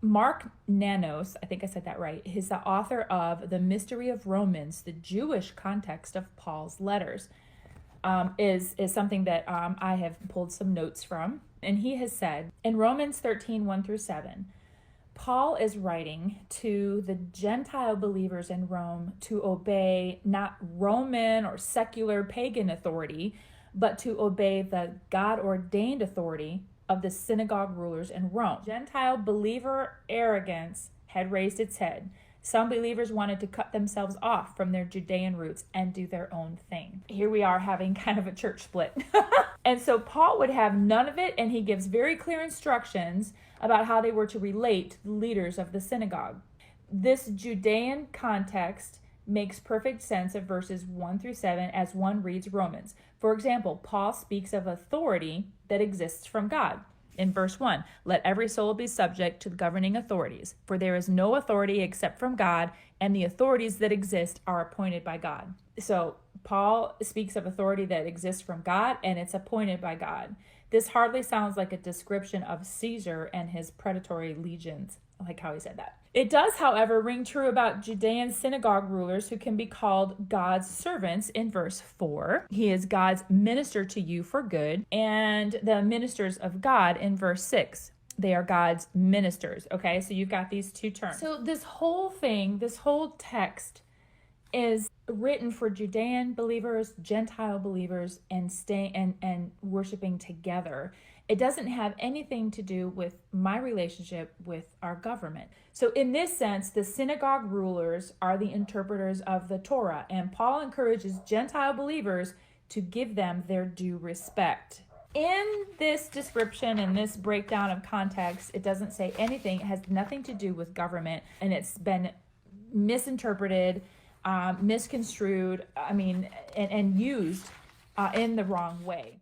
Mark Nanos, I think I said that right, is the author of The Mystery of Romans, the Jewish context of Paul's letters, is something that I have pulled some notes from. And he has said in Romans 13, 1 through 7, Paul is writing to the Gentile believers in Rome to obey not Roman or secular pagan authority, but to obey the God-ordained authority of the synagogue rulers in Rome. Gentile believer arrogance had raised its head. Some believers wanted to cut themselves off from their Judean roots and do their own thing. Here we are having kind of a church split. And so Paul would have none of it, and he gives very clear instructions about how they were to relate to the leaders of the synagogue. This Judean context makes perfect sense of verses 1 through 7 as one reads Romans. For example, Paul speaks of authority that exists from God. In verse 1, let every soul be subject to the governing authorities, for there is no authority except from God, and the authorities that exist are appointed by God. So Paul speaks of authority that exists from God, and it's appointed by God. This hardly sounds like a description of Caesar and his predatory legions. I like how he said that. It does, however, ring true about Judean synagogue rulers who can be called God's servants in verse 4. He is God's minister to you for good, and the ministers of God in verse 6. They are God's ministers. Okay, so you've got these two terms. So this whole thing, this whole text is written for Judean believers, Gentile believers, and worshiping together. It doesn't have anything to do with my relationship with our government. So in this sense, the synagogue rulers are the interpreters of the Torah, and Paul encourages Gentile believers to give them their due respect. In this description and this breakdown of context, it doesn't say anything. It has nothing to do with government, and it's been misinterpreted, misconstrued, and used in the wrong way.